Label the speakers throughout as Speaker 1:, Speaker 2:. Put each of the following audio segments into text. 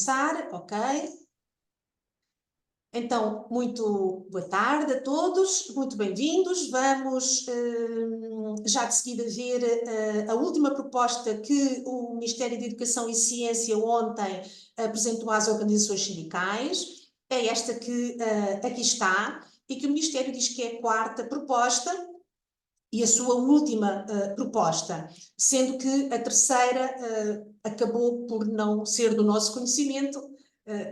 Speaker 1: começar, ok? Então, muito boa tarde a todos, muito bem-vindos. Vamos já de seguida ver a última proposta que o Ministério da Educação e Ciência ontem apresentou às organizações sindicais. É esta que aqui está e que o Ministério diz que é a quarta proposta e a sua última proposta, sendo que a terceira acabou por não ser do nosso conhecimento,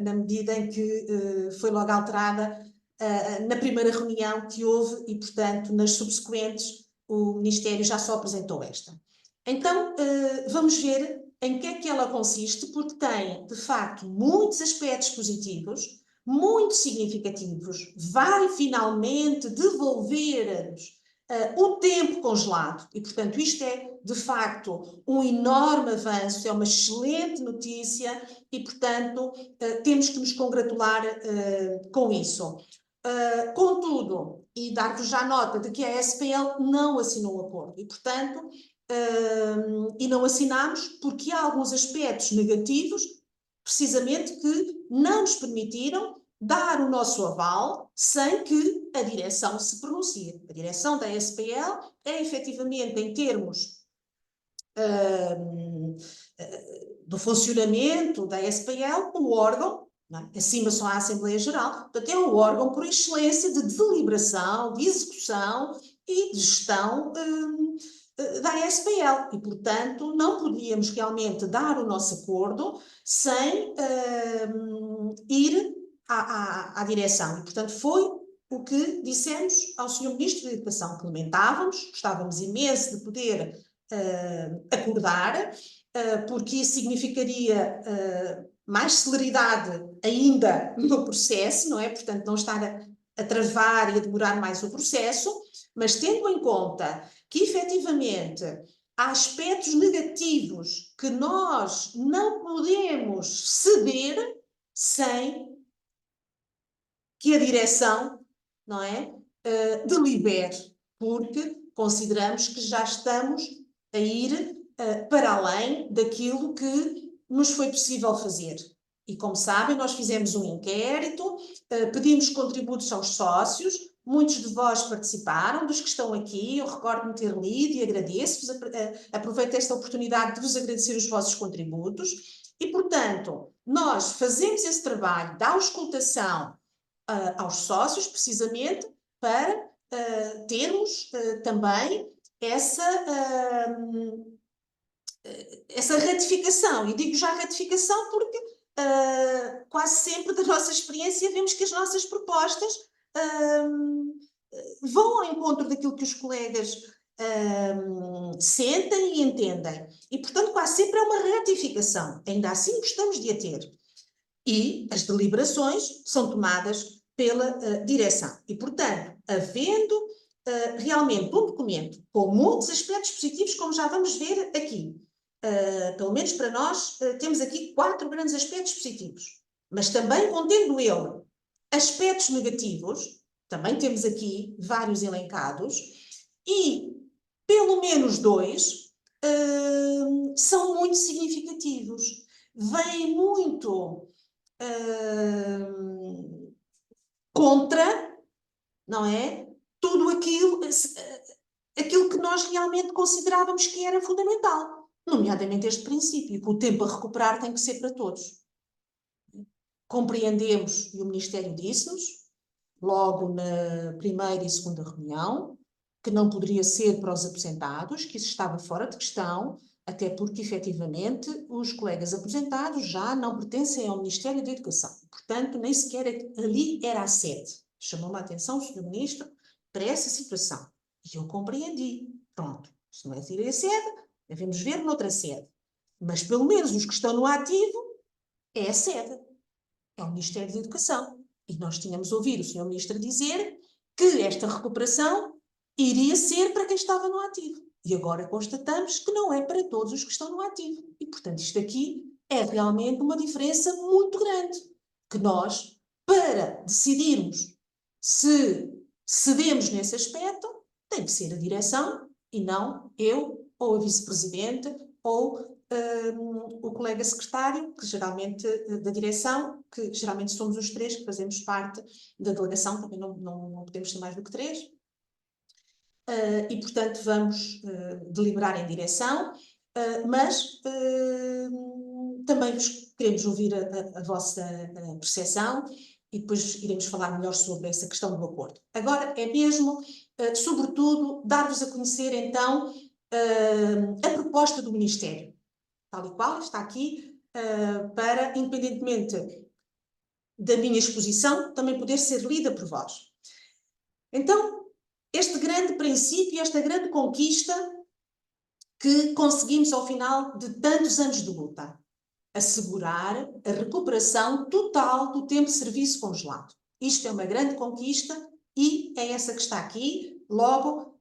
Speaker 1: na medida em que foi logo alterada na primeira reunião que houve e, portanto, nas subsequentes o Ministério já só apresentou esta. Então, vamos ver em que é que ela consiste, porque tem, de facto, muitos aspectos positivos, muito significativos, vai finalmente devolver-nos o tempo congelado, e portanto isto é de facto um enorme avanço, é uma excelente notícia e portanto temos que nos congratular com isso. Contudo, e dar-vos já nota de que a SPL não assinou o acordo e portanto e não assinamos porque há alguns aspectos negativos precisamente que não nos permitiram dar o nosso aval sem que a direção se pronuncie. A direção da SPL é efetivamente, em termos do funcionamento da SPL, o órgão, acima só a Assembleia Geral, portanto é o órgão por excelência de deliberação, de execução e de gestão da SPL e, portanto, não podíamos realmente dar o nosso acordo sem ir à direção. E, portanto, foi o que dissemos ao Sr. Ministro da Educação, que lamentávamos, gostávamos imenso de poder acordar, porque isso significaria mais celeridade ainda no processo, não é? Portanto, não estar a travar e a demorar mais o processo, mas tendo em conta que, efetivamente, há aspectos negativos que nós não podemos ceder sem que a direção, não é, delibere, porque consideramos que já estamos a ir para além daquilo que nos foi possível fazer. E como sabem, nós fizemos um inquérito, pedimos contributos aos sócios, muitos de vós participaram, dos que estão aqui, eu recordo-me ter lido e agradeço-vos, aproveito esta oportunidade de vos agradecer os vossos contributos e, portanto, nós fazemos esse trabalho da auscultação aos sócios, precisamente para termos também essa ratificação. E digo já ratificação porque quase sempre da nossa experiência vemos que as nossas propostas vão ao encontro daquilo que os colegas sentem e entendem. E, portanto, quase sempre é uma ratificação. Ainda assim gostamos de a ter. E as deliberações são tomadas pela direção. E, portanto, havendo realmente um documento com muitos aspectos positivos, como já vamos ver aqui, pelo menos para nós, temos aqui 4 grandes aspectos positivos, mas também contendo ele aspectos negativos, também temos aqui vários elencados, e pelo menos 2 são muito significativos. Vêm muito contra, não é? Tudo aquilo que nós realmente considerávamos que era fundamental, nomeadamente este princípio, que o tempo a recuperar tem que ser para todos. Compreendemos, e o Ministério disse-nos, logo na primeira e segunda reunião, que não poderia ser para os aposentados, que isso estava fora de questão, até porque, efetivamente, os colegas aposentados já não pertencem ao Ministério da Educação. Portanto, nem sequer ali era a sede. Chamou-me a atenção o Sr. Ministro para essa situação. E eu compreendi. Pronto, se não é ir a sede, devemos ver noutra sede. Mas, pelo menos, os que estão no ativo é a sede. É o Ministério da Educação. E nós tínhamos ouvido o Sr. Ministro dizer que esta recuperação iria ser para quem estava no ativo. E agora constatamos que não é para todos os que estão no ativo. E, portanto, isto aqui é realmente uma diferença muito grande. Que nós, para decidirmos se cedemos nesse aspecto, tem que ser a direção e não eu, ou a vice-presidente, ou o colega secretário, que geralmente, da direção, que geralmente somos os três que fazemos parte da delegação, também não podemos ser mais do que três, e portanto vamos deliberar em direção, mas também queremos ouvir a vossa percepção e depois iremos falar melhor sobre essa questão do acordo. Agora é mesmo, sobretudo, dar-vos a conhecer então a proposta do Ministério, tal e qual está aqui, para, independentemente da minha exposição, também poder ser lida por vós. Então, este grande princípio, esta grande conquista que conseguimos ao final de tantos anos de luta, assegurar a recuperação total do tempo de serviço congelado. Isto é uma grande conquista e é essa que está aqui, logo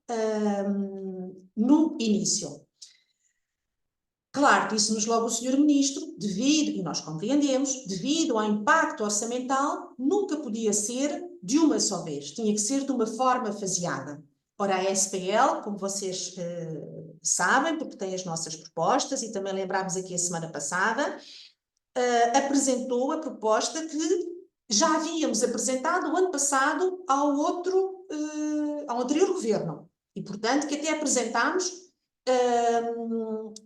Speaker 1: no início. Claro, disse-nos logo o Sr. Ministro, e nós compreendemos, devido ao impacto orçamental, nunca podia ser de uma só vez, tinha que ser de uma forma faseada. Ora, a SPL, como vocês sabem, porque tem as nossas propostas, e também lembrámos aqui a semana passada, apresentou a proposta que já havíamos apresentado o ano passado ao anterior governo, e portanto que até apresentámos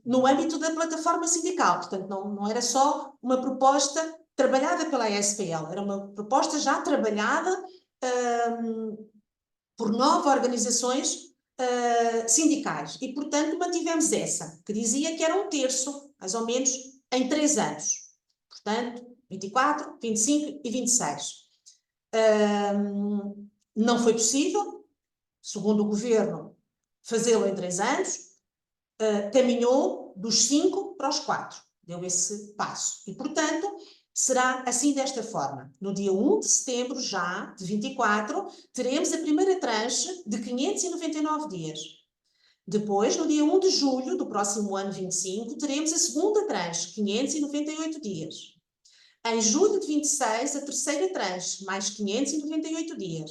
Speaker 1: no âmbito da plataforma sindical, portanto não era só uma proposta trabalhada pela SPL, era uma proposta já trabalhada por 9 organizações sindicais, e portanto mantivemos essa, que dizia que era 1/3, mais ou menos, em 3 anos, portanto 24, 25 e 26. Não foi possível, segundo o governo, fazê-lo em 3 anos, caminhou dos 5 para os 4, deu esse passo. E, portanto, será assim desta forma. No dia 1 de setembro, já, de 24, teremos a primeira tranche de 599 dias. Depois, no dia 1 de julho do próximo ano 25, teremos a segunda tranche, 598 dias. Em julho de 26, a terceira tranche, mais 598 dias.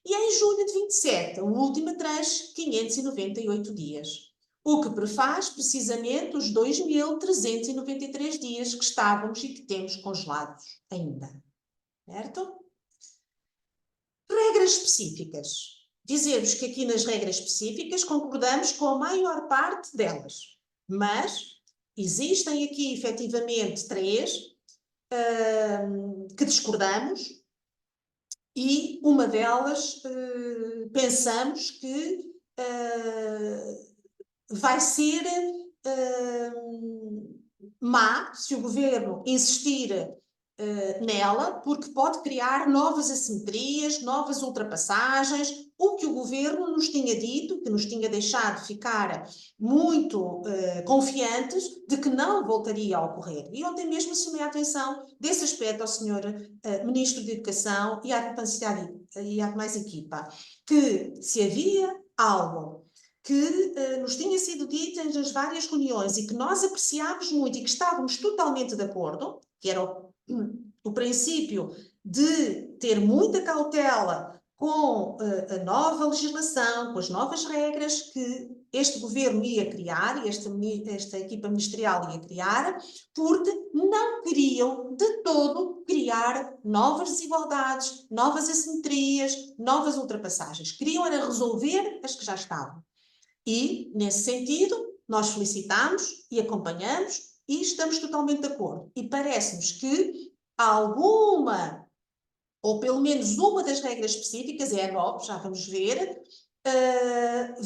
Speaker 1: E em julho de 27, a última tranche, 598 dias. O que prefaz precisamente os 2.393 dias que estávamos e que temos congelados ainda. Certo? Regras específicas. Dizer-vos que aqui nas regras específicas concordamos com a maior parte delas, mas existem aqui efetivamente 3 que discordamos, e uma delas pensamos que vai ser má se o governo insistir nela, porque pode criar novas assimetrias, novas ultrapassagens, o que o governo nos tinha dito, que nos tinha deixado ficar muito confiantes de que não voltaria a ocorrer. E ontem mesmo chamei a atenção desse aspecto ao Sr. Ministro de Educação e à demais equipa, que se havia algo que nos tinha sido dito nas várias reuniões e que nós apreciámos muito e que estávamos totalmente de acordo, que era o princípio de ter muita cautela com a nova legislação, com as novas regras que este governo ia criar, e esta equipa ministerial ia criar, porque não queriam de todo criar novas desigualdades, novas assimetrias, novas ultrapassagens. Queriam era resolver as que já estavam. E, nesse sentido, nós felicitamos e acompanhamos e estamos totalmente de acordo. E parece-nos que alguma, ou pelo menos uma das regras específicas, é a 9, já vamos ver,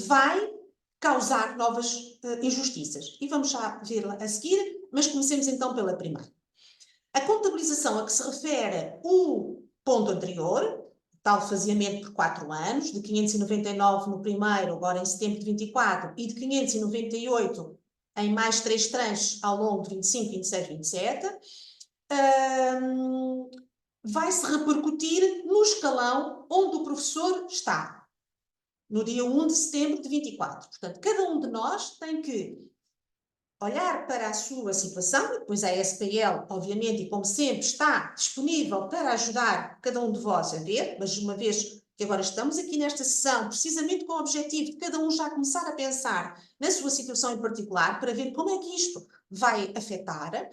Speaker 1: vai causar novas injustiças. E vamos já vê-la a seguir, mas comecemos então pela primeira. A contabilização a que se refere o ponto anterior, tal faseamento por 4 anos, de 599 no primeiro, agora em setembro de 24, e de 598 em mais 3 tranches ao longo de 25, 26, 27, vai-se repercutir no escalão onde o professor está, no dia 1 de setembro de 24. Portanto, cada um de nós tem que olhar para a sua situação, e depois a SPL, obviamente, e como sempre, está disponível para ajudar cada um de vós a ver, mas uma vez que agora estamos aqui nesta sessão, precisamente com o objetivo de cada um já começar a pensar na sua situação em particular, para ver como é que isto vai afetar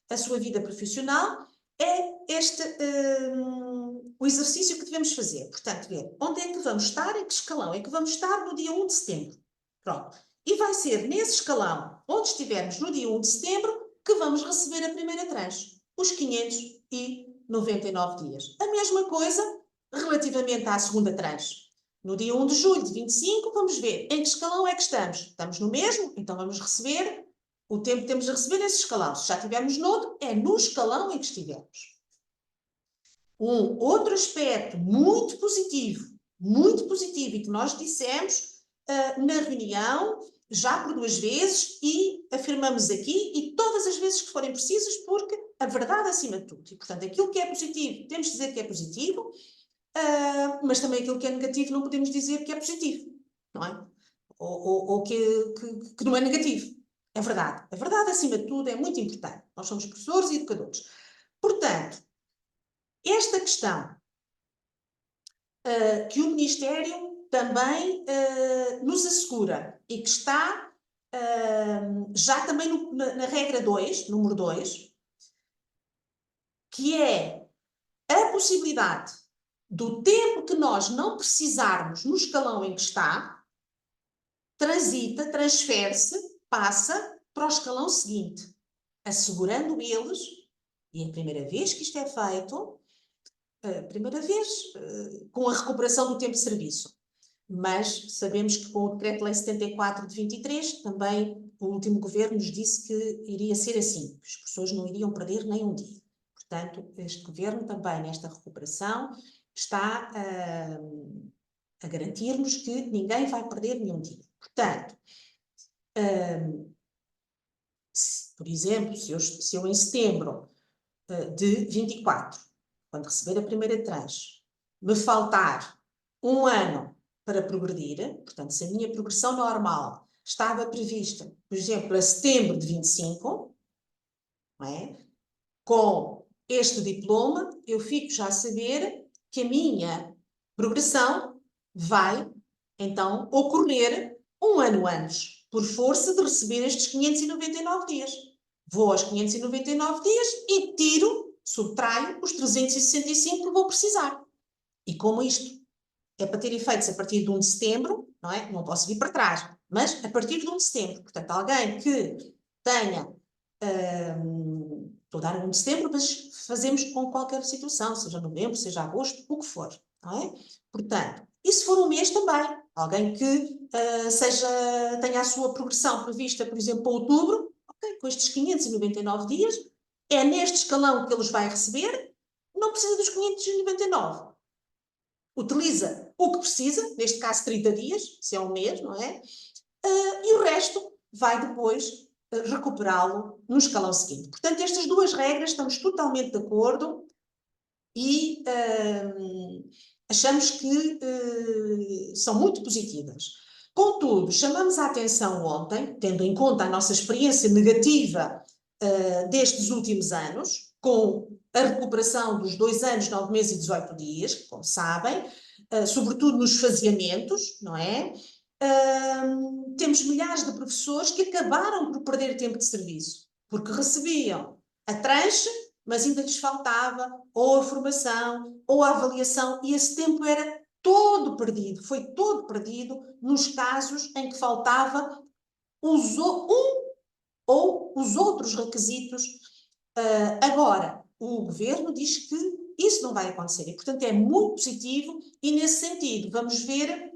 Speaker 1: a sua vida profissional, é este o exercício que devemos fazer. Portanto, ver onde é que vamos estar, em que escalão é que vamos estar no dia 1 de setembro. Pronto. E vai ser nesse escalão, onde estivermos no dia 1 de setembro, que vamos receber a primeira tranche, os 599 dias. A mesma coisa relativamente à segunda tranche. No dia 1 de julho de 25, vamos ver em que escalão é que estamos. Estamos no mesmo? Então vamos receber o tempo que temos a receber nesse escalão. Se já estivermos noutro, é no escalão em que estivermos. Um outro aspecto muito positivo e que nós dissemos na reunião, já por 2 vezes, e afirmamos aqui, e todas as vezes que forem precisas, porque a verdade acima de tudo. E, portanto, aquilo que é positivo, temos de dizer que é positivo, mas também aquilo que é negativo não podemos dizer que é positivo, não é? Ou que não é negativo. É verdade. A verdade, acima de tudo, é muito importante. Nós somos professores e educadores. Portanto, esta questão que o Ministério também nos assegura e que está já também na regra 2, número 2, que é a possibilidade do tempo que nós não precisarmos no escalão em que está, transfere-se, passa para o escalão seguinte, assegurando eles, e é a primeira vez que isto é feito, primeira vez com a recuperação do tempo de serviço. Mas sabemos que com o Decreto-Lei 74 de 23, também o último governo nos disse que iria ser assim, que as pessoas não iriam perder nem um dia. Portanto, este governo também, nesta recuperação, está a garantir-nos que ninguém vai perder nenhum dia. Portanto, por exemplo, se eu em setembro de 24, quando receber a primeira tranche, me faltar um ano para progredir, portanto, se a minha progressão normal estava prevista, por exemplo, a setembro de 25, não é? Com este diploma, eu fico já a saber que a minha progressão vai, então, ocorrer um ano antes, por força de receber estes 599 dias. Vou aos 599 dias e subtraio os 365 que vou precisar. E como isto é para ter efeitos a partir de 1 de setembro, não é? Não posso vir para trás, mas a partir de 1 de setembro. Portanto, alguém que tenha, estou a dar 1 de setembro, mas fazemos com qualquer situação, seja novembro, seja agosto, o que for, não é? Portanto, e se for um mês também, alguém que tenha a sua progressão prevista, por exemplo, para outubro, okay, com estes 599 dias, é neste escalão que eles vai receber, não precisa dos 599. Utiliza o que precisa, neste caso 30 dias, se é um mês, não é? E o resto vai depois recuperá-lo no escalão seguinte. Portanto, estas duas regras estamos totalmente de acordo e achamos que são muito positivas. Contudo, chamamos a atenção ontem, tendo em conta a nossa experiência negativa destes últimos anos, com a recuperação dos 2 anos, 9 meses e 18 dias, como sabem, sobretudo nos faseamentos, não é? Temos milhares de professores que acabaram por perder tempo de serviço, porque recebiam a tranche, mas ainda lhes faltava ou a formação ou a avaliação, e esse tempo era todo perdido, foi todo perdido nos casos em que faltava ou os outros requisitos. Agora, o governo diz que isso não vai acontecer e, portanto, é muito positivo e, nesse sentido, vamos ver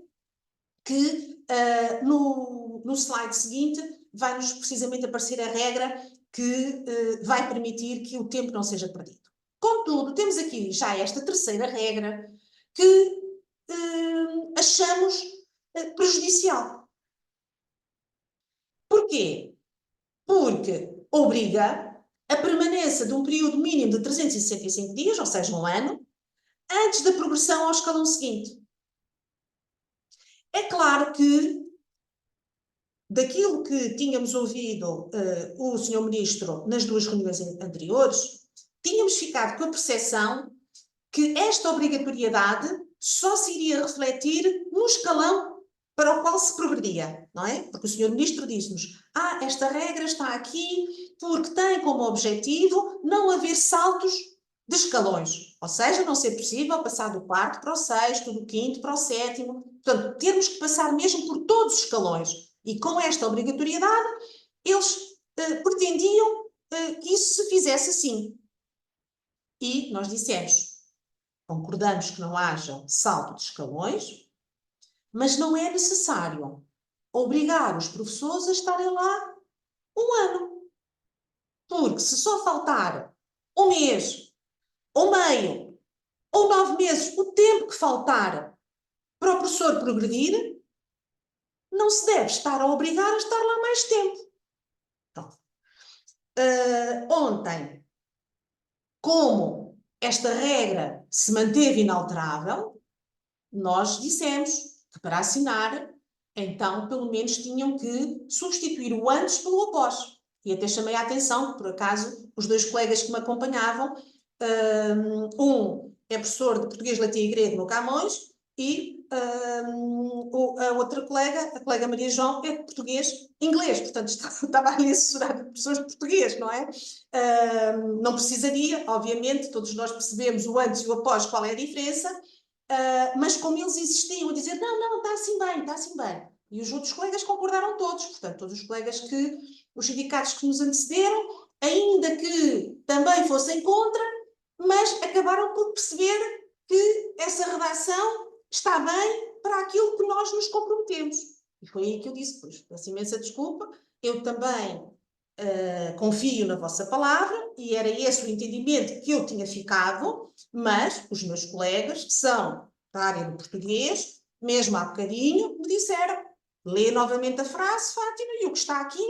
Speaker 1: que no slide seguinte vai-nos precisamente aparecer a regra que vai permitir que o tempo não seja perdido. Contudo, temos aqui já esta terceira regra que achamos prejudicial. Porquê? Porque obriga a permanência de um período mínimo de 365 dias, ou seja, um ano, antes da progressão ao escalão seguinte. É claro que, daquilo que tínhamos ouvido o Sr. Ministro nas 2 reuniões anteriores, tínhamos ficado com a percepção que esta obrigatoriedade só se iria refletir no escalão para o qual se progredia, não é? Porque o Sr. Ministro disse-nos, esta regra está aqui porque tem como objetivo não haver saltos de escalões, ou seja, não ser possível passar do quarto para o sexto, do quinto para o sétimo, portanto, termos que passar mesmo por todos os escalões. E com esta obrigatoriedade, eles pretendiam que isso se fizesse assim. E nós dissemos, concordamos que não haja salto de escalões, mas não é necessário obrigar os professores a estarem lá um ano. Porque se só faltar um mês, ou meio, ou 9 meses, o tempo que faltar para o professor progredir, não se deve estar a obrigar a estar lá mais tempo. Pronto. Ontem, como esta regra se manteve inalterável, nós dissemos que para assinar, então, pelo menos tinham que substituir o antes pelo após. E até chamei a atenção, por acaso, os 2 colegas que me acompanhavam, um é professor de português, latim e grego no Camões, e a outra colega, a colega Maria João, é de português inglês, portanto estava ali a assessorar de professores de português, não é? Não precisaria, obviamente, todos nós percebemos o antes e o após, qual é a diferença, mas como eles insistiam a dizer, não, está assim bem, está assim bem. E os outros colegas concordaram todos, portanto, todos os colegas os sindicatos que nos antecederam, ainda que também fossem contra, mas acabaram por perceber que essa redação está bem para aquilo que nós nos comprometemos. E foi aí que eu disse, pois, peço imensa desculpa, eu também confio na vossa palavra, e era esse o entendimento que eu tinha ficado, mas os meus colegas, que são da área do português, mesmo há bocadinho, me disseram, lê novamente a frase, Fátima, e o que está aqui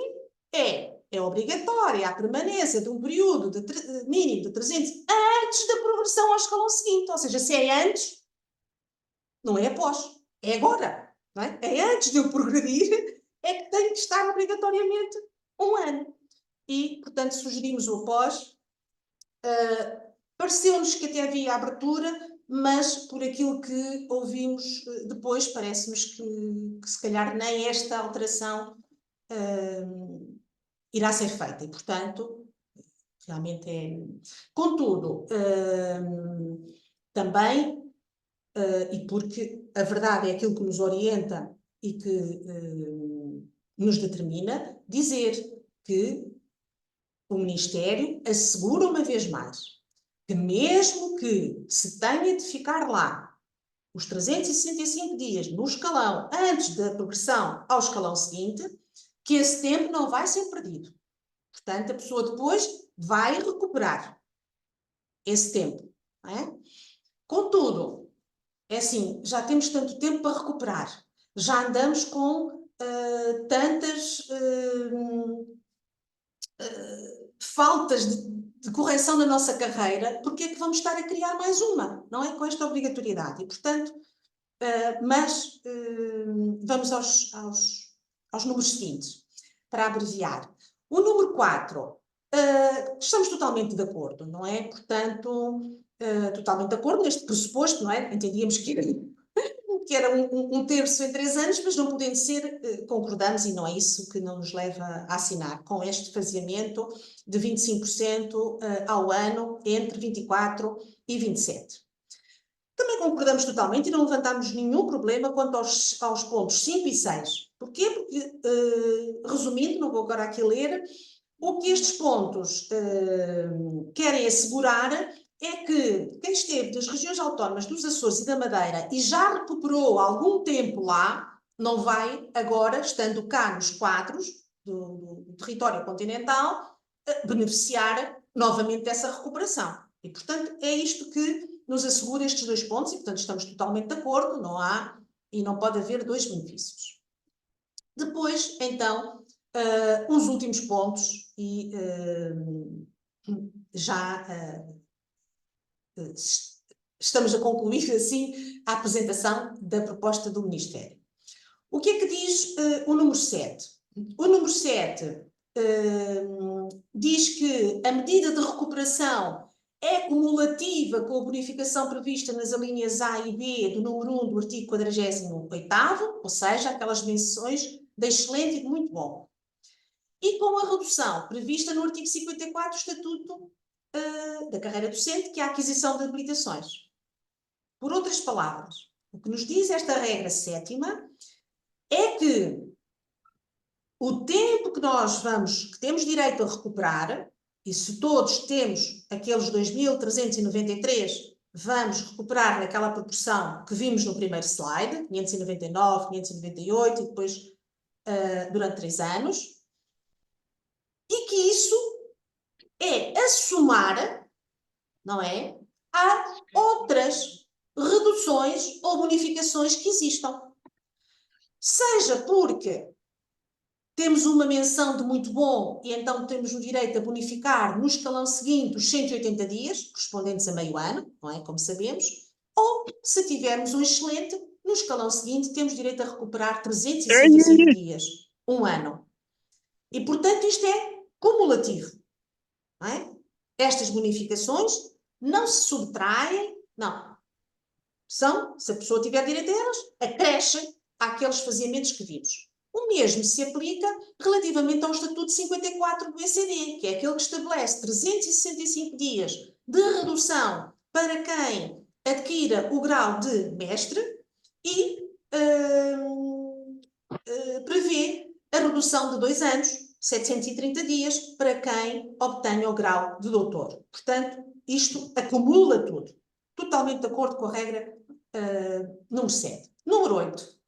Speaker 1: é obrigatória a permanência de um período mínimo de 300 antes da progressão ao escalão seguinte. Ou seja, se é antes, não é após, é agora. Não é? É antes de eu progredir, é que tem que estar obrigatoriamente um ano. E, portanto, sugerimos o após. Pareceu-nos que até havia abertura, mas por aquilo que ouvimos depois, parece-nos que se calhar nem esta alteração irá ser feita. E, portanto, realmente é... Contudo, também, e porque a verdade é aquilo que nos orienta e que nos determina, dizer que o Ministério assegura uma vez mais que mesmo que se tenha de ficar lá os 365 dias no escalão antes da progressão ao escalão seguinte, que esse tempo não vai ser perdido. Portanto, a pessoa depois vai recuperar esse tempo. Não é? Contudo, é assim, já temos tanto tempo para recuperar, já andamos com tantas faltas de correção na nossa carreira, porque é que vamos estar a criar mais uma, não é? Com esta obrigatoriedade. E, portanto, vamos aos números seguintes, para abreviar. O número 4, estamos totalmente de acordo, não é? Portanto, totalmente de acordo neste pressuposto, não é? Entendíamos que era um terço em 3 anos, mas não podendo ser, concordamos, e não é isso que nos leva a assinar, com este faseamento de 25% ao ano entre 24 e 27. Também concordamos totalmente e não levantámos nenhum problema quanto aos pontos 5 e 6. Porquê? Porque, resumindo, não vou agora aqui ler, o que estes pontos querem assegurar é que quem esteve das regiões autónomas dos Açores e da Madeira e já recuperou algum tempo lá, não vai agora, estando cá nos quadros do território continental, beneficiar novamente dessa recuperação. E, portanto, é isto que nos assegura estes 2 pontos e, portanto, estamos totalmente de acordo, não há e não pode haver 2 benefícios. Depois, então, os últimos pontos e já estamos a concluir, assim, a apresentação da proposta do Ministério. O que é que diz o número 7? O número 7 diz que a medida de recuperação é cumulativa com a bonificação prevista nas alíneas A e B do número 1 do artigo 48º, ou seja, aquelas menções de excelente e de muito bom. E com a redução prevista no artigo 54 do Estatuto da Carreira Docente, que é a aquisição de habilitações. Por outras palavras, o que nos diz esta regra 7ª é que o tempo que temos direito a recuperar, e se todos temos aqueles 2.393, vamos recuperar naquela proporção que vimos no primeiro slide, 599, 598 e depois durante 3 anos, e que isso é a somar, não é, a outras reduções ou bonificações que existam. Seja porque temos uma menção de muito bom e então temos o direito a bonificar no escalão seguinte os 180 dias, correspondentes a meio ano, não é? Como sabemos, ou se tivermos um excelente, no escalão seguinte temos direito a recuperar 365 dias, um ano. E, portanto, isto é cumulativo, não é? Estas bonificações não se subtraem, não. São, se a pessoa tiver direito a elas, acrescem àqueles faziamentos que vimos. O mesmo se aplica relativamente ao Estatuto 54 do ECD, que é aquele que estabelece 365 dias de redução para quem adquira o grau de mestre e prevê a redução de 2 anos, 730 dias, para quem obtenha o grau de doutor. Portanto, isto acumula tudo. Totalmente de acordo com a regra número 7. Número 8.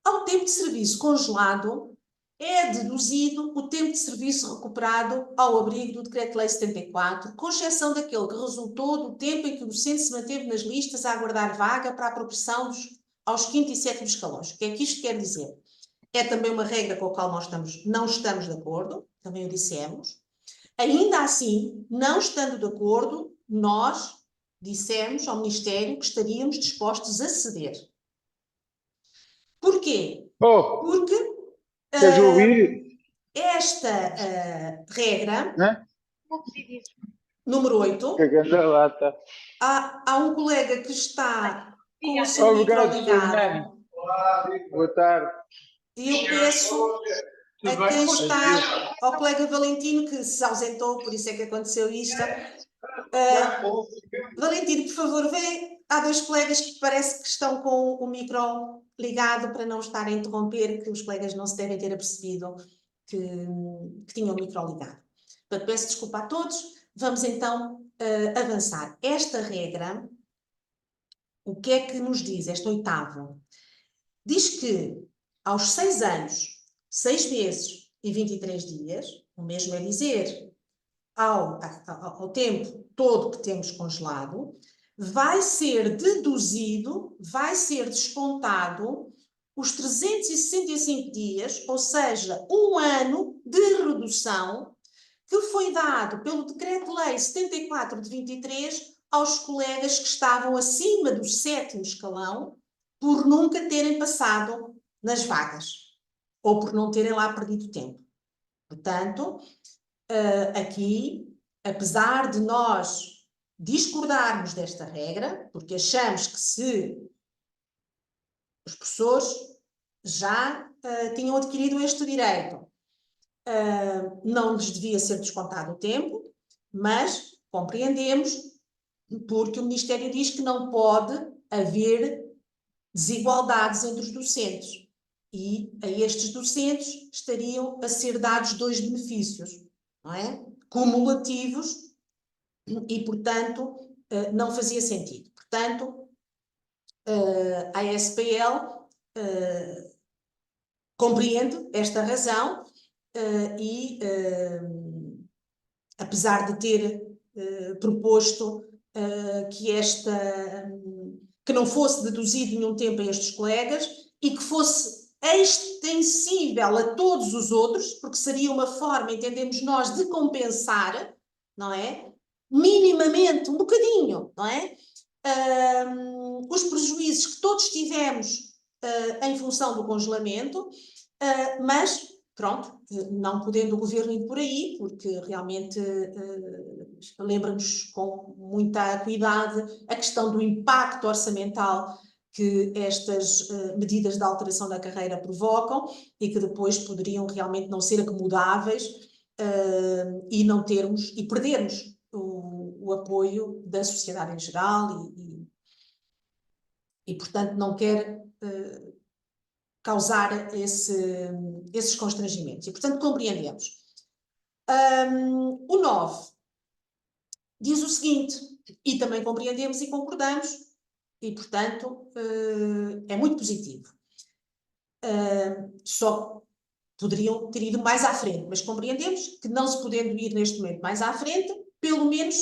Speaker 1: Ao tempo de serviço congelado, é deduzido o tempo de serviço recuperado ao abrigo do Decreto-Lei 74, com exceção daquele que resultou do tempo em que o docente se manteve nas listas a aguardar vaga para a progressão aos 5º e 7º escalões. O que é que isto quer dizer? É também uma regra com a qual nós não estamos de acordo, também o dissemos. Ainda assim, não estando de acordo, nós dissemos ao Ministério que estaríamos dispostos a ceder. Porquê? Porque esta regra, número 8, há um colega que está com o seu micro ligado.
Speaker 2: Boa tarde.
Speaker 1: E eu peço a quem está, ao colega Valentino, que se ausentou, por isso é que aconteceu isto. Valentino, por favor, vê. Há 2 colegas que parece que estão com o micro ligado para não estar a interromper, que os colegas não se devem ter apercebido que tinham o micro ligado. Portanto, peço desculpa a todos. Vamos então avançar. Esta regra, o que é que nos diz, esta 8ª? Diz que aos 6 anos, 6 meses e 23 dias, o mesmo é dizer, ao tempo todo que temos congelado, vai ser deduzido, vai ser descontado os 365 dias, ou seja, um ano de redução que foi dado pelo Decreto-Lei 74 de 23 aos colegas que estavam acima do 7º escalão por nunca terem passado nas vagas ou por não terem lá perdido tempo. Portanto, aqui, apesar de nós discordarmos desta regra, porque achamos que se os professores já tinham adquirido este direito, não lhes devia ser descontado o tempo, mas compreendemos, porque o Ministério diz que não pode haver desigualdades entre os docentes. E a estes docentes estariam a ser dados 2 benefícios, não é? Cumulativos, e, portanto, não fazia sentido. Portanto, a SPL compreende esta razão e, apesar de ter proposto que não fosse deduzido nenhum tempo a estes colegas e que fosse extensível a todos os outros, porque seria uma forma, entendemos nós, de compensar, não é? Minimamente, um bocadinho, não é? Os prejuízos que todos tivemos em função do congelamento, mas pronto, não podendo o governo ir por aí, porque realmente lembra-nos com muita cuidado a questão do impacto orçamental que estas medidas de alteração da carreira provocam e que depois poderiam realmente não ser acomodáveis e não termos, e perdermos o apoio da sociedade em geral e portanto, não quer causar esses constrangimentos. E, portanto, compreendemos. O 9 diz o seguinte, e também compreendemos e concordamos, e, portanto, é muito positivo. Só poderiam ter ido mais à frente, mas compreendemos que, não se podendo ir neste momento mais à frente, pelo menos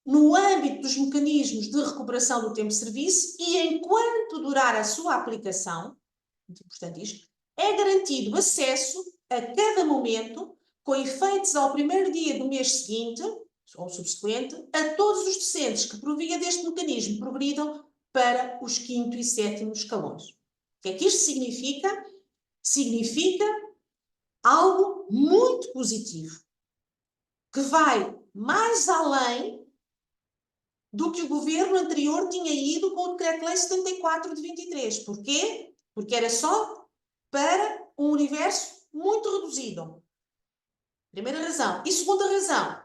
Speaker 1: no âmbito dos mecanismos de recuperação do tempo de serviço e enquanto durar a sua aplicação, muito importante isto, é garantido acesso a cada momento, com efeitos ao primeiro dia do mês seguinte, ou subsequente, a todos os docentes que, por via deste mecanismo, progridam para os 5º e 7º escalões. O que é que isto significa? Significa algo muito positivo, que vai mais além do que o governo anterior tinha ido com o Decreto-Lei 74 de 23. Porquê? Porque era só para um universo muito reduzido. Primeira razão. E segunda razão,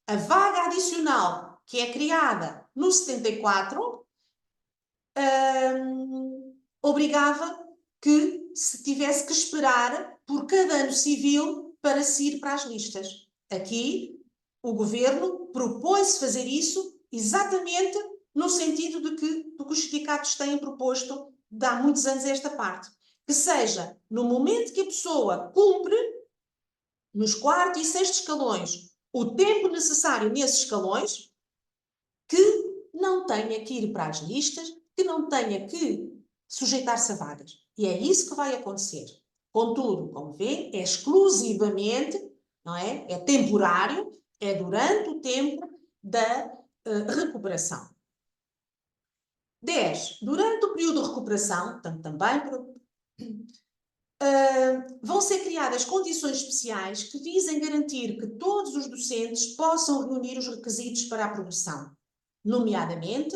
Speaker 1: a vaga adicional que é criada no 74 obrigava que se tivesse que esperar por cada ano civil para se ir para as listas. Aqui, o governo propõe-se fazer isso exatamente no sentido do que os sindicatos têm proposto de há muitos anos esta parte. Que seja, no momento que a pessoa cumpre, nos 4º e 6º escalões, o tempo necessário nesses escalões, que não tenha que ir para as listas, que não tenha que sujeitar-se a vagas. E é isso que vai acontecer. Contudo, como vê, é exclusivamente, não é? É temporário, é durante o tempo da recuperação. 10. Durante o período de recuperação, portanto, também vão ser criadas condições especiais que visem garantir que todos os docentes possam reunir os requisitos para a progressão, nomeadamente,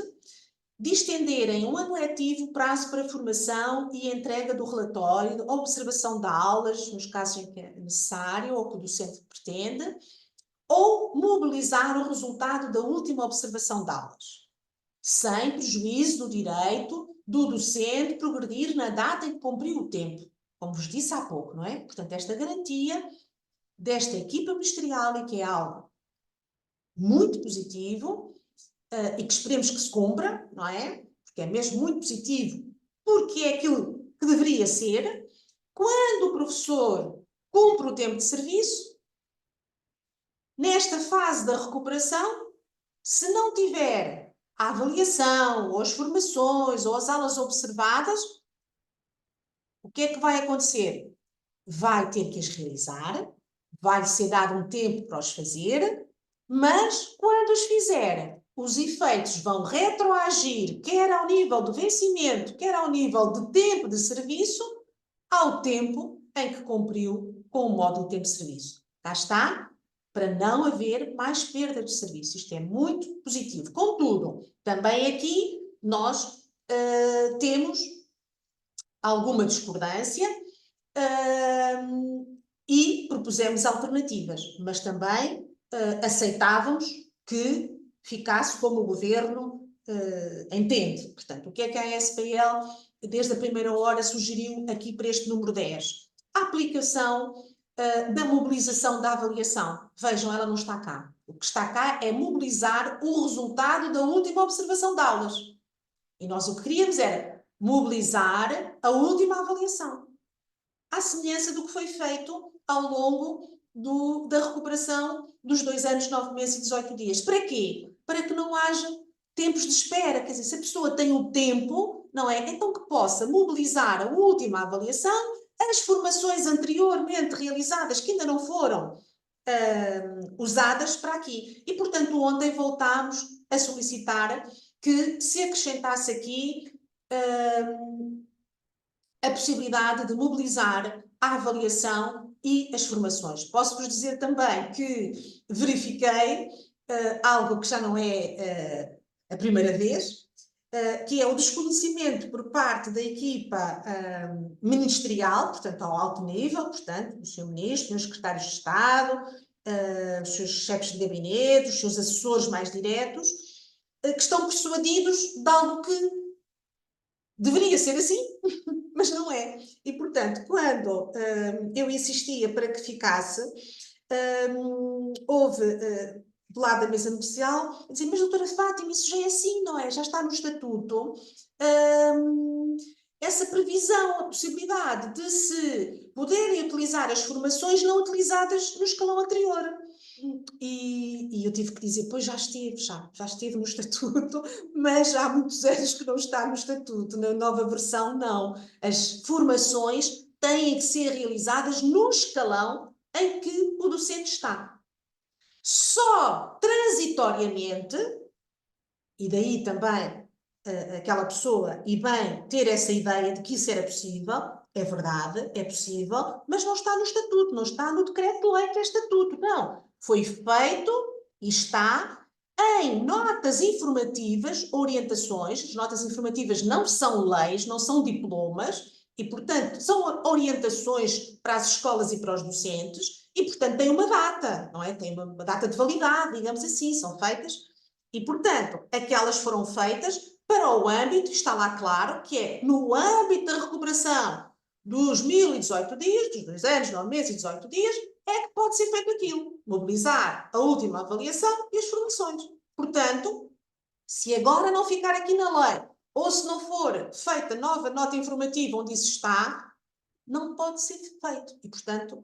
Speaker 1: de estenderem um ano letivo o prazo para formação e entrega do relatório, observação de aulas, nos casos em que é necessário ou que o docente pretende, ou mobilizar o resultado da última observação de aulas, sem prejuízo do direito do docente progredir na data em que cumpriu o tempo, como vos disse há pouco, não é? Portanto, esta garantia desta equipa ministerial e que é algo muito positivo e que esperemos que se cumpra, não é? Porque é mesmo muito positivo, porque é aquilo que deveria ser. Quando o professor cumpre o tempo de serviço, nesta fase da recuperação, se não tiver a avaliação, ou as formações, ou as aulas observadas, o que é que vai acontecer? Vai ter que as realizar, vai ser dado um tempo para os fazer, mas quando os fizer, os efeitos vão retroagir, quer ao nível do vencimento, quer ao nível de tempo de serviço, ao tempo em que cumpriu com o módulo de tempo de serviço. Cá está, para não haver mais perda de serviço. Isto é muito positivo. Contudo, também aqui nós temos alguma discordância e propusemos alternativas, mas também aceitávamos que ficasse como o governo entende. Portanto, o que é que a SPL, desde a primeira hora, sugeriu aqui para este número 10? A aplicação da mobilização da avaliação. Vejam, ela não está cá. O que está cá é mobilizar o resultado da última observação de aulas. E nós o que queríamos era mobilizar a última avaliação, à semelhança do que foi feito ao longo da recuperação dos 2 anos, 9 meses e 18 dias. Para quê? Para que não haja tempos de espera. Quer dizer, se a pessoa tem o tempo, não é? Então que possa mobilizar a última avaliação, as formações anteriormente realizadas que ainda não foram usadas para aqui. E, portanto, ontem voltámos a solicitar que se acrescentasse aqui a possibilidade de mobilizar a avaliação e as formações. Posso-vos dizer também que verifiquei algo que já não é a primeira vez, que é o desconhecimento por parte da equipa ministerial, portanto, ao alto nível, portanto, o Sr. Ministro, os secretários de Estado, os seus chefes de gabinete, os seus assessores mais diretos, que estão persuadidos de algo que deveria ser assim, mas não é. E, portanto, quando eu insistia para que ficasse, houve, do lado da mesa negocial, dizer, mas doutora Fátima, isso já é assim, não é? Já está no estatuto. Essa previsão, a possibilidade de se poderem utilizar as formações não utilizadas no escalão anterior. E eu tive que dizer, pois já esteve no estatuto, mas já há muitos anos que não está no estatuto, na nova versão não. As formações têm que ser realizadas no escalão em que o docente está. Só transitoriamente, e daí também aquela pessoa, e bem, ter essa ideia de que isso era possível, é verdade, é possível, mas não está no estatuto, não está no decreto-lei que é estatuto, não. Foi feito e está em notas informativas, orientações. As notas informativas não são leis, não são diplomas, e, portanto, são orientações para as escolas e para os docentes, e, portanto, tem uma data, não é? Tem uma data de validade, digamos assim, são feitas. E, portanto, aquelas foram feitas para o âmbito, está lá claro, que é no âmbito da recuperação dos 1018 dias, dos 2 anos, 9 meses e 18 dias, é que pode ser feito aquilo. Mobilizar a última avaliação e as formações. Portanto, se agora não ficar aqui na lei, ou se não for feita nova nota informativa onde isso está, não pode ser feito. E, portanto,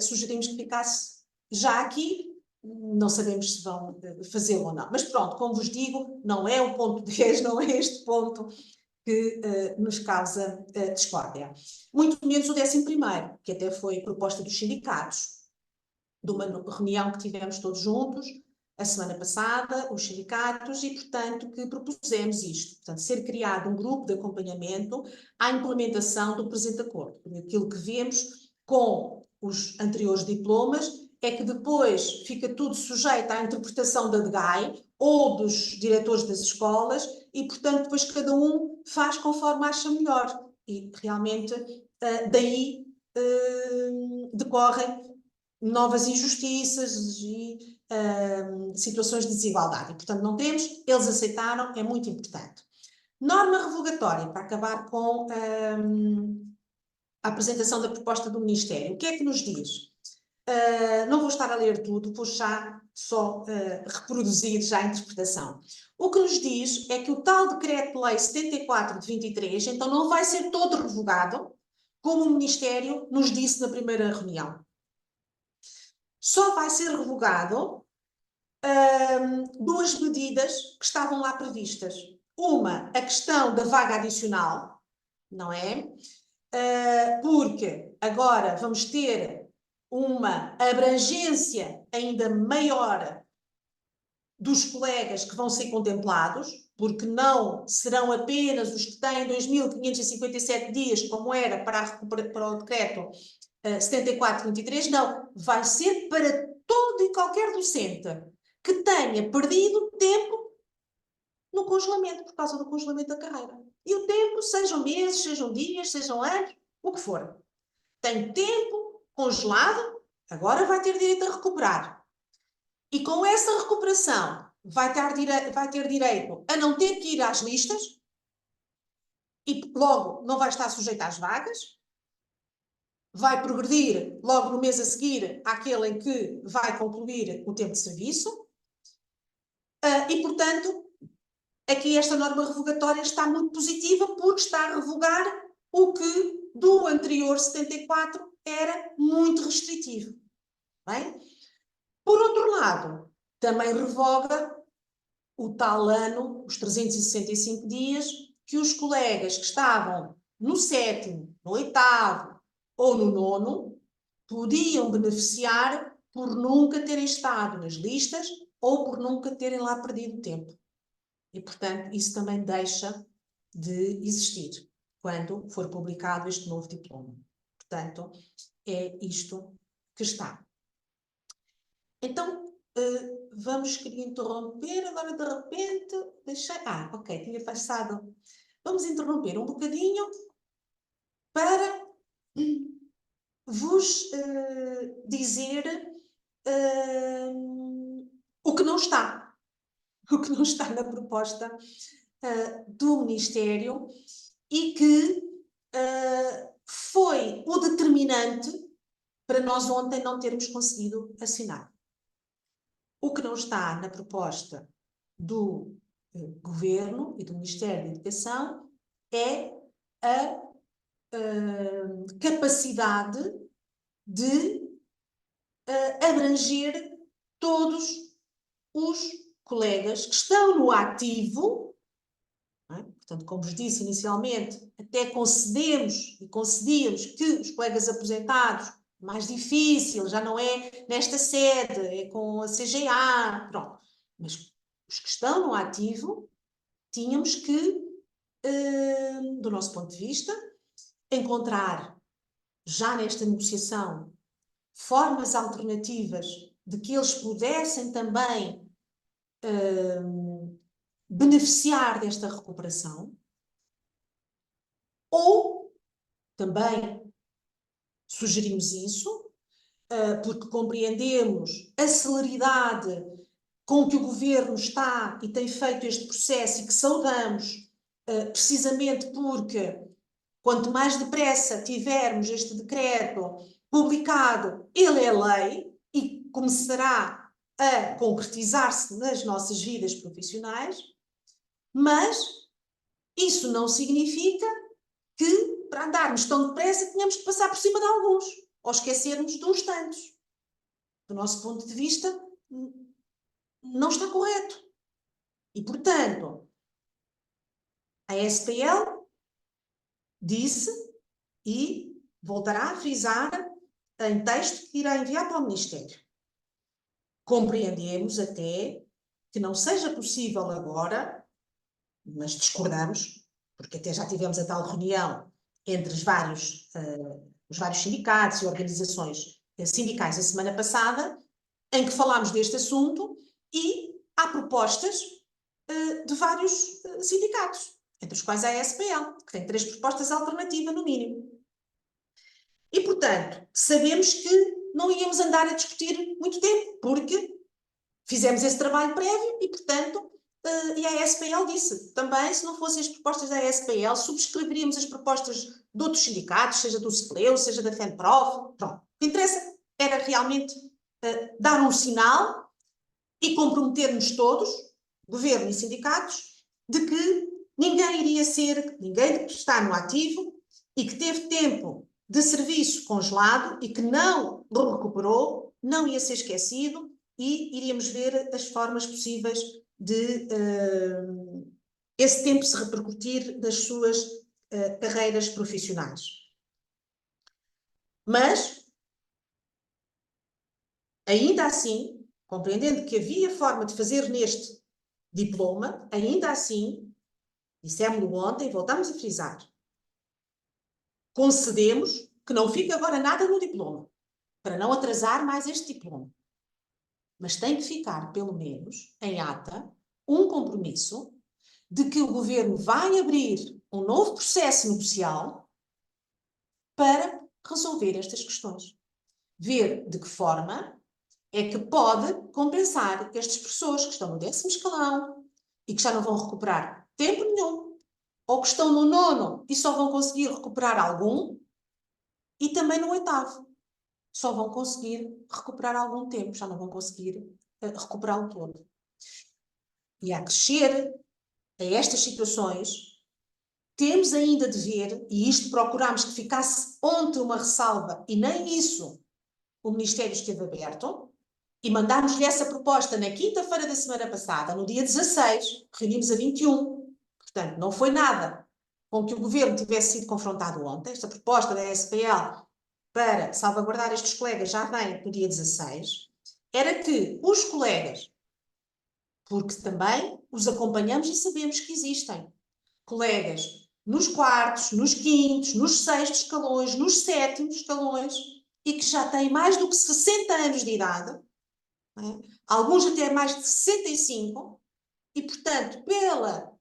Speaker 1: sugerimos que ficasse já aqui. Não sabemos se vão fazê-lo ou não. Mas pronto, como vos digo, não é o ponto 10, não é este ponto que nos causa discórdia. Muito menos o 11º, que até foi proposta dos sindicatos, de uma reunião que tivemos todos juntos a semana passada, os sindicatos, e, portanto, que propusemos isto. Portanto, ser criado um grupo de acompanhamento à implementação do presente acordo. Porque aquilo que vemos com os anteriores diplomas é que depois fica tudo sujeito à interpretação da DGAI ou dos diretores das escolas e, portanto, depois cada um faz conforme acha melhor. E, realmente, daí decorrem novas injustiças e situações de desigualdade. E, portanto, não temos, eles aceitaram, é muito importante. Norma revogatória, para acabar com a apresentação da proposta do Ministério. O que é que nos diz? Não vou estar a ler tudo, vou já só reproduzir já a interpretação. O que nos diz é que o tal Decreto-Lei 74 de 23, então não vai ser todo revogado, como o Ministério nos disse na primeira reunião. Só vai ser revogado duas medidas que estavam lá previstas. Uma, a questão da vaga adicional, não é? Porque agora vamos ter uma abrangência ainda maior dos colegas que vão ser contemplados, porque não serão apenas os que têm 2.557 dias, como era para o decreto 74-23, não, vai ser para todo e qualquer docente que tenha perdido tempo no congelamento, por causa do congelamento da carreira. E o tempo, sejam meses, sejam dias, sejam anos, o que for. Tem tempo congelado, agora vai ter direito a recuperar. E com essa recuperação vai ter direito a não ter que ir às listas e logo não vai estar sujeito às vagas, vai progredir logo no mês a seguir àquele em que vai concluir o tempo de serviço. E, portanto, aqui esta norma revogatória está muito positiva porque está a revogar o que do anterior 74 era muito restritivo. Bem? Por outro lado, também revoga o tal ano, os 365 dias, que os colegas que estavam no 7º, no 8º ou no 9º podiam beneficiar por nunca terem estado nas listas ou por nunca terem lá perdido tempo. E, portanto, isso também deixa de existir quando for publicado este novo diploma. Portanto, é isto que está. Então, queria interromper, agora de repente, deixei... ok, tinha passado. Vamos interromper um bocadinho para vos dizer o que não está. O que não está na proposta do Ministério e que foi o determinante para nós ontem não termos conseguido assinar. O que não está na proposta do Governo e do Ministério da Educação é a capacidade de abranger todos os colegas que estão no ativo. Não é? Portanto, como vos disse inicialmente, até concedíamos que os colegas aposentados, mais difícil, já não é nesta sede, é com a CGA, pronto. Mas os que estão no ativo, tínhamos que, do nosso ponto de vista, encontrar, já nesta negociação, formas alternativas de que eles pudessem também beneficiar desta recuperação, ou também sugerimos isso, porque compreendemos a celeridade com que o Governo está e tem feito este processo e que saudamos, precisamente porque quanto mais depressa tivermos este decreto publicado, ele é lei e começará a concretizar-se nas nossas vidas profissionais, mas isso não significa que, para andarmos tão depressa, tenhamos que passar por cima de alguns, ou esquecermos de uns tantos. Do nosso ponto de vista, não está correto. E, portanto, a SPL disse, e voltará a frisar em texto que irá enviar para o Ministério. Compreendemos até que não seja possível agora, mas discordamos, porque até já tivemos a tal reunião entre os vários sindicatos e organizações sindicais a semana passada, em que falámos deste assunto e há propostas de vários sindicatos, entre os quais a SPL, que tem 3 propostas alternativas no mínimo. E, portanto, sabemos que não íamos andar a discutir muito tempo, porque fizemos esse trabalho prévio e, portanto, e a SPL disse também, se não fossem as propostas da SPL, subscreveríamos as propostas de outros sindicatos, seja do CEPLEU, seja da FENPROF, pronto. O que interessa era realmente dar um sinal e comprometer-nos todos, governo e sindicatos, de que ninguém que está no ativo e que teve tempo de serviço congelado e que não recuperou, não ia ser esquecido e iríamos ver as formas possíveis de esse tempo se repercutir nas suas carreiras profissionais. Mas, ainda assim, compreendendo que havia forma de fazer neste diploma, ainda assim, dissemos-lo ontem e voltamos a frisar, concedemos que não fique agora nada no diploma, para não atrasar mais este diploma. Mas tem que ficar, pelo menos, em ata, um compromisso de que o Governo vai abrir um novo processo negocial para resolver estas questões. Ver de que forma é que pode compensar estas pessoas que estão no 10º escalão e que já não vão recuperar tempo nenhum, ou que estão no 9º e só vão conseguir recuperar algum, e também no 8º. Só vão conseguir recuperar algum tempo, já não vão conseguir recuperá-lo todo. E a acrescer a estas situações, temos ainda de ver, e isto procurámos que ficasse ontem uma ressalva, e nem isso o Ministério esteve aberto, e mandámos-lhe essa proposta na quinta-feira da semana passada, no dia 16, reunimos a 21, portanto, não foi nada com que o Governo tivesse sido confrontado ontem. Esta proposta da SPL para salvaguardar estes colegas já vem no dia 16, era que os colegas, porque também os acompanhamos e sabemos que existem colegas nos quartos, nos quintos, nos sextos escalões, nos sétimos escalões, e que já têm mais do que 60 anos de idade, não é? Alguns até mais de 65, e, portanto, pela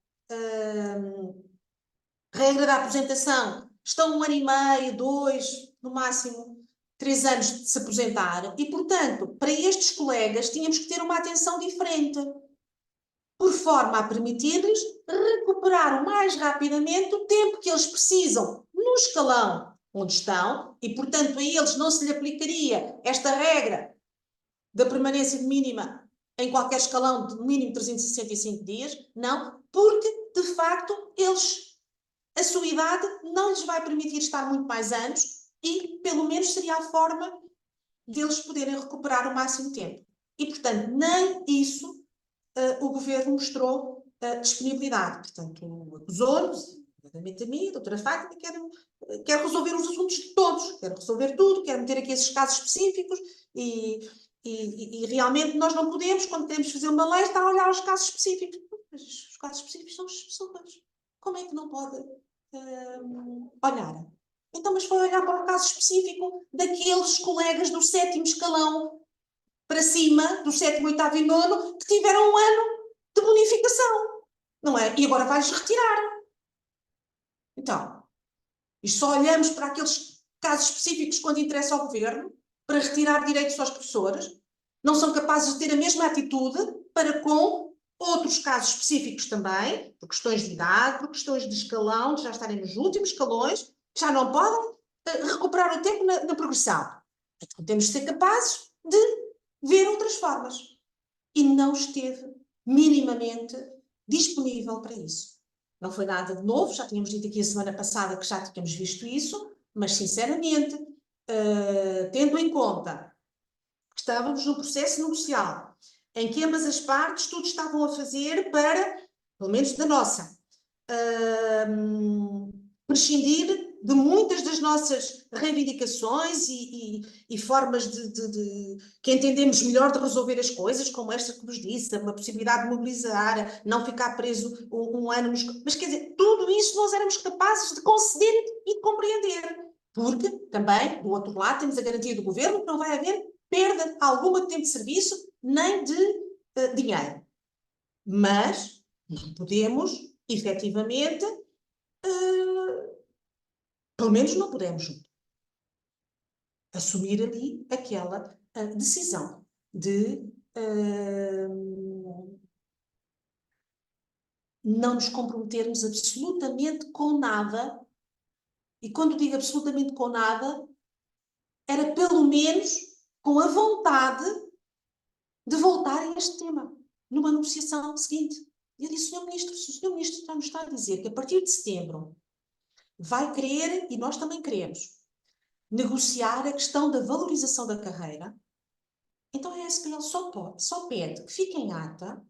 Speaker 1: regra da aposentação, estão 1 ano e meio, 2, no máximo 3 anos de se aposentar, e, portanto, para estes colegas tínhamos que ter uma atenção diferente, por forma a permitir-lhes recuperar o mais rapidamente o tempo que eles precisam no escalão onde estão, e, portanto, a eles não se lhe aplicaria esta regra da permanência mínima em qualquer escalão de mínimo 365 dias, não, porque, de facto, a sua idade não lhes vai permitir estar muito mais anos e, pelo menos, seria a forma deles poderem recuperar o máximo tempo. E, portanto, nem isso o governo mostrou disponibilidade. Portanto, acusou-nos, nomeadamente a mim, a doutora Fátima, quer resolver os assuntos de todos, quer resolver tudo, quer meter aqui esses casos específicos e realmente nós não podemos, quando queremos fazer uma lei, estar a olhar os casos específicos. Mas os casos específicos são as pessoas. Como é que não pode olhar? Então, mas foi olhar para o caso específico daqueles colegas do 7º escalão para cima, do 7º, 8º e 9º, que tiveram um ano de bonificação, não é? E agora vai-lhes retirar. Então, e só olhamos para aqueles casos específicos quando interessa ao governo, para retirar direitos aos professores, não são capazes de ter a mesma atitude para com outros casos específicos também, por questões de idade, por questões de escalão, de já estarem nos últimos escalões, já não podem recuperar o tempo na progressão. Então, temos de ser capazes de ver outras formas. E não esteve minimamente disponível para isso. Não foi nada de novo, já tínhamos dito aqui a semana passada que já tínhamos visto isso, mas sinceramente, tendo em conta que estávamos no processo negocial, em que ambas as partes tudo estavam a fazer para, pelo menos da nossa, prescindir de muitas das nossas reivindicações e formas que entendemos melhor de resolver as coisas, como esta que vos disse, a possibilidade de mobilizar, não ficar preso um ano Mas, quer dizer, tudo isso nós éramos capazes de conceder e de compreender. Porque, também, do outro lado, temos a garantia do governo que não vai haver perda alguma de tempo de serviço, nem de dinheiro. Mas não podemos, efetivamente, pelo menos não podemos assumir ali aquela decisão de não nos comprometermos absolutamente com nada, e quando digo absolutamente com nada, era pelo menos com a vontade de voltar a este tema, numa negociação seguinte. E eu disse, Sr. Ministro, se o Sr. Ministro já nos está a dizer que a partir de setembro vai querer, e nós também queremos, negociar a questão da valorização da carreira, então a SPL só pede que fique em ata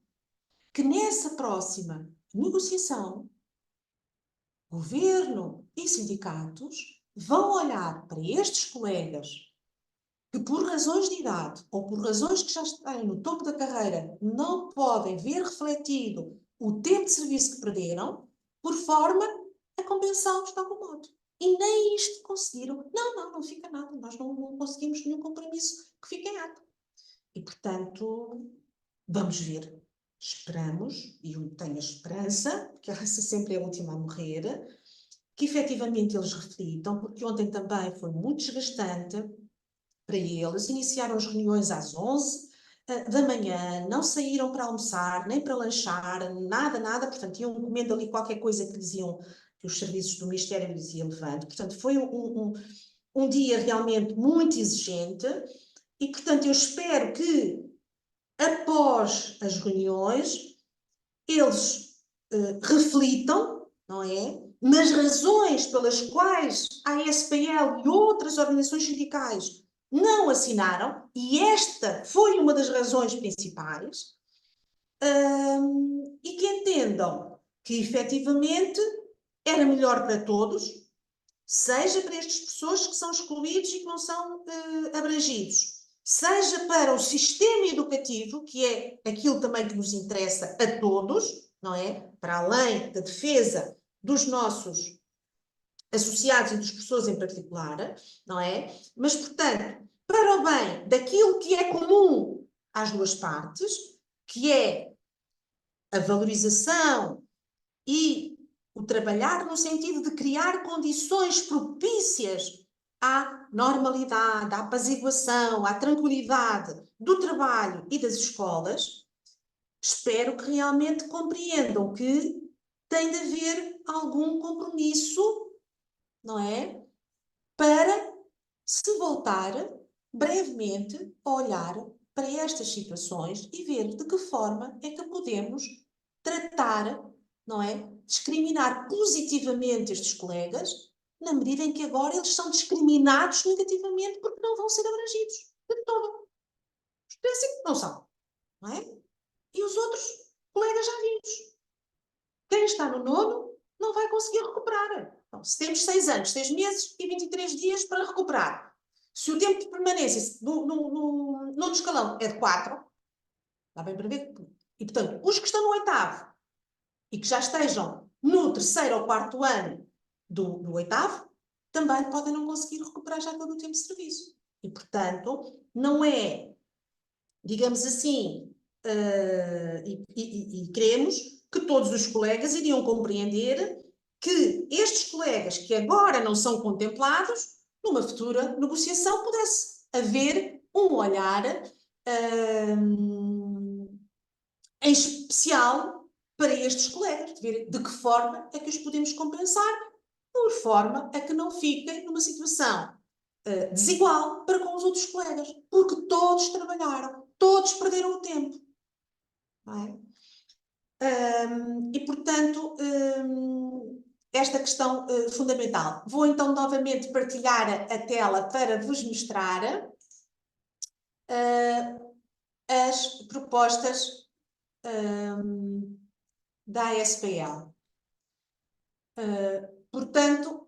Speaker 1: que nessa próxima negociação, governo e sindicatos vão olhar para estes colegas que por razões de idade ou por razões que já estão no topo da carreira não podem ver refletido o tempo de serviço que perderam, por forma a compensá-los de algum modo. E nem isto conseguiram. Não fica nada. Nós não conseguimos nenhum compromisso que fique em ata. E, portanto, vamos ver. Esperamos, e eu tenho a esperança, que essa sempre é a última a morrer, que efetivamente eles reflitam, porque ontem também foi muito desgastante para eles. Iniciaram as reuniões às 11 da manhã, não saíram para almoçar, nem para lanchar, nada, portanto, iam comendo ali qualquer coisa que diziam que os serviços do Ministério lhes iam levando. Portanto, foi um dia realmente muito exigente e, portanto, eu espero que após as reuniões eles reflitam, não é? Nas razões pelas quais a SPL e outras organizações sindicais não assinaram, e esta foi uma das razões principais, e que entendam que efetivamente era melhor para todos, seja para estas pessoas que são excluídos e que não são abrangidos, seja para o sistema educativo, que é aquilo também que nos interessa a todos, não é? Para além da defesa dos nossos associados e dos professores em particular, não é? Mas, portanto, para o bem daquilo que é comum às duas partes, que é a valorização e o trabalhar no sentido de criar condições propícias à normalidade, à apaziguação, à tranquilidade do trabalho e das escolas, espero que realmente compreendam que tem de haver algum compromisso, não é? Para se voltar brevemente a olhar para estas situações e ver de que forma é que podemos tratar, não é? Discriminar positivamente estes colegas, na medida em que agora eles são discriminados negativamente porque não vão ser abrangidos de todo. Pensem que não são, não é? E os outros colegas já vimos. Quem está no nono não vai conseguir recuperar. Então, se temos 6 anos, 6 meses e 23 dias para recuperar, se o tempo de permanência no nono escalão é de 4, dá bem para ver. E, portanto, os que estão no oitavo e que já estejam no terceiro ou quarto ano do oitavo, também podem não conseguir recuperar já todo o tempo de serviço. E, portanto, não é, digamos assim, e queremos que todos os colegas iriam compreender que estes colegas que agora não são contemplados, numa futura negociação pudesse haver um olhar em especial para estes colegas, de ver de que forma é que os podemos compensar, por forma a que não fiquem numa situação desigual para com os outros colegas, porque todos trabalharam, todos perderam o tempo. Não é? E, portanto, esta questão fundamental. Vou então novamente partilhar a tela para vos mostrar as propostas da ASPL. Portanto,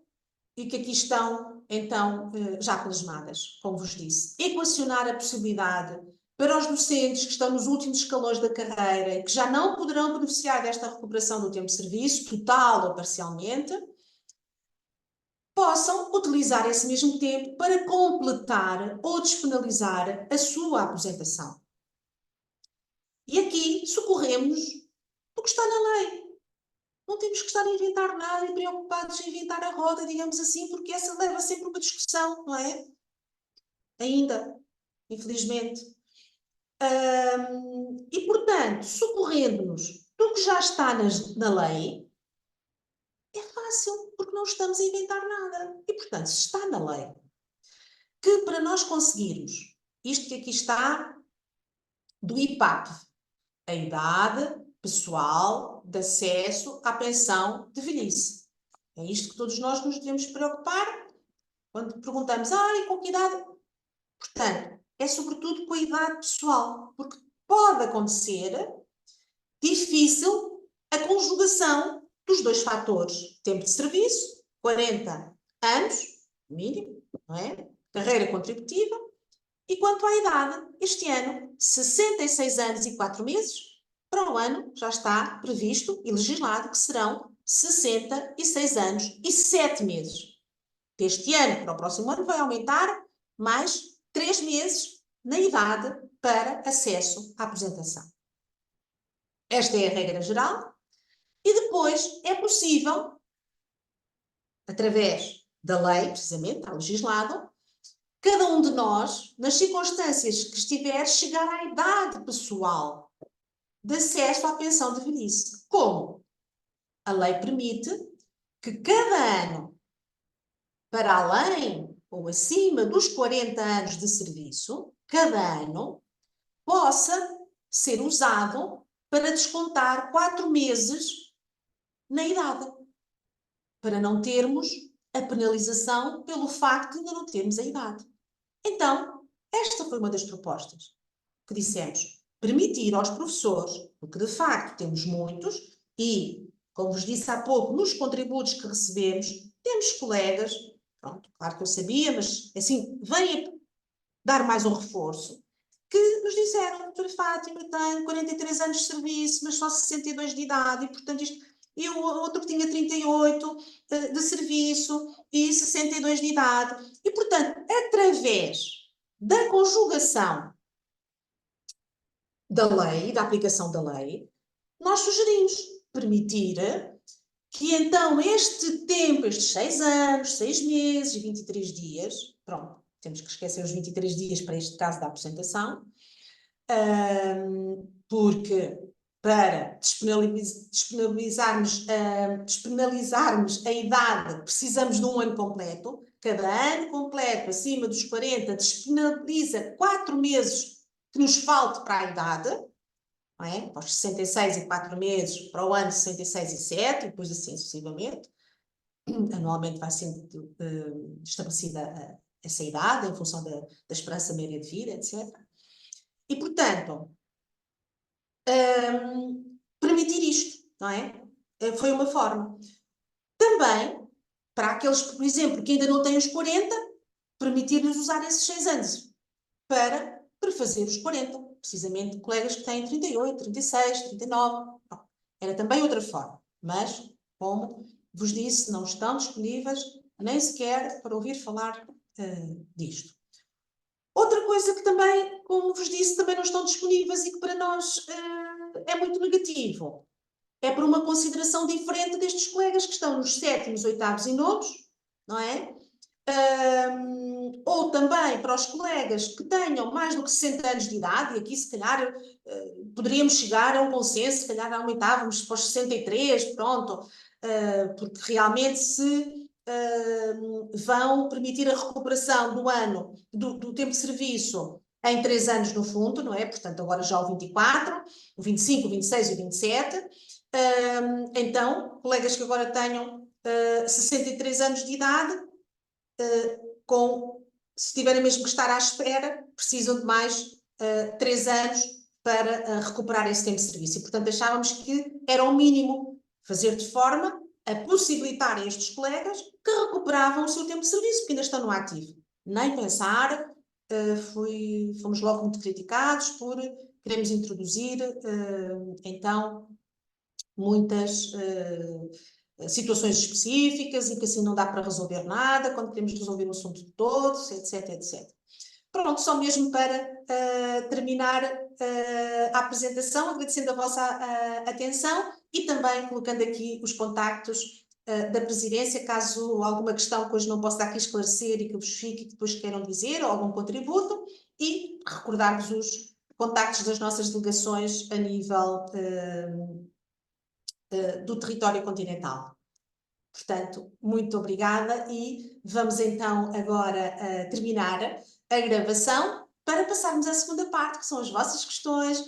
Speaker 1: e que aqui estão, então, já plasmadas, como vos disse. Equacionar a possibilidade para os docentes que estão nos últimos escalões da carreira e que já não poderão beneficiar desta recuperação do tempo de serviço, total ou parcialmente, possam utilizar esse mesmo tempo para completar ou despenalizar a sua aposentação. E aqui socorremos do que está na lei. Não temos que estar a inventar nada e preocupados em inventar a roda, digamos assim, porque essa leva sempre uma discussão, não é? Ainda, infelizmente. E, portanto, socorrendo-nos do que já está na lei, é fácil, porque não estamos a inventar nada. E, portanto, se está na lei, que para nós conseguirmos isto que aqui está, do IPAP, a idade pessoal de acesso à pensão de velhice. É isto que todos nós nos devemos preocupar quando perguntamos, e com que idade? Portanto, é sobretudo com a idade pessoal, porque pode acontecer difícil a conjugação dos dois fatores. Tempo de serviço, 40 anos, mínimo, não é? Carreira contributiva. E quanto à idade, este ano, 66 anos e 4 meses, para o ano já está previsto e legislado que serão 66 anos e 7 meses. Deste ano para o próximo ano vai aumentar mais 3 meses na idade para acesso à aposentação. Esta é a regra geral. E depois é possível, através da lei, precisamente, está legislado, cada um de nós, nas circunstâncias que estiver, chegar à idade pessoal de acesso à pensão de velhice. Como? A lei permite que cada ano, para além ou acima dos 40 anos de serviço, cada ano possa ser usado para descontar 4 meses na idade, para não termos a penalização pelo facto de ainda não termos a idade. Então, esta foi uma das propostas que dissemos, permitir aos professores, porque de facto temos muitos, e, como vos disse há pouco, nos contributos que recebemos, temos colegas, pronto, claro que eu sabia, mas assim, vem dar mais um reforço, que nos disseram, doutora Fátima, tenho 43 anos de serviço, mas só 62 de idade, e portanto isto... e o outro que tinha 38 de serviço e 62 de idade. E, portanto, através da conjugação da lei, da aplicação da lei, nós sugerimos permitir que então este tempo, estes 6 anos, 6 meses e 23 dias, pronto, temos que esquecer os 23 dias para este caso da aposentação, porque para despenalizarmos a idade, precisamos de um ano completo. Cada ano completo, acima dos 40, despenaliza 4 meses que nos falte para a idade, não é? Para os 66 e 4 meses, para o ano 66 e 7, e depois assim sucessivamente. Anualmente vai sendo estabelecida essa idade, em função da esperança média de vida, etc. E, portanto, permitir isto, não é? Foi uma forma. Também, para aqueles, por exemplo, que ainda não têm os 40, permitir-lhes usar esses 6 anos para fazer os 40. Precisamente colegas que têm 38, 36, 39. Bom, era também outra forma. Mas, como vos disse, não estão disponíveis nem sequer para ouvir falar disto. Outra coisa que também, como vos disse, também não estão disponíveis e que para nós é muito negativo, é por uma consideração diferente destes colegas que estão nos 7º, 8º e 9º, não é? Ou também para os colegas que tenham mais do que 60 anos de idade, e aqui se calhar poderíamos chegar a um consenso, se calhar aumentávamos para os 63, pronto, porque realmente se vão permitir a recuperação do ano, do tempo de serviço em 3 anos no fundo, não é? Portanto, agora já o 24, o 25, o 26 e o 27. Então, colegas que agora tenham 63 anos de idade, se tiverem mesmo que estar à espera, precisam de mais 3 anos para recuperar esse tempo de serviço. E, portanto, achávamos que era o mínimo fazer de forma a possibilitar a estes colegas que recuperavam o seu tempo de serviço, porque ainda estão no ativo. Nem pensar, fomos logo muito criticados por queremos introduzir, então, muitas situações específicas e que assim não dá para resolver nada, quando queremos resolver o assunto de todos, etc, etc. Pronto, só mesmo para terminar a apresentação, agradecendo a vossa atenção e também colocando aqui os contactos da presidência, caso alguma questão que hoje não possa aqui esclarecer e que vos fique e que depois queiram dizer, ou algum contributo, e recordar-vos os contactos das nossas delegações a nível do território continental. Portanto, muito obrigada e vamos então agora terminar a gravação para passarmos à segunda parte, que são as vossas questões,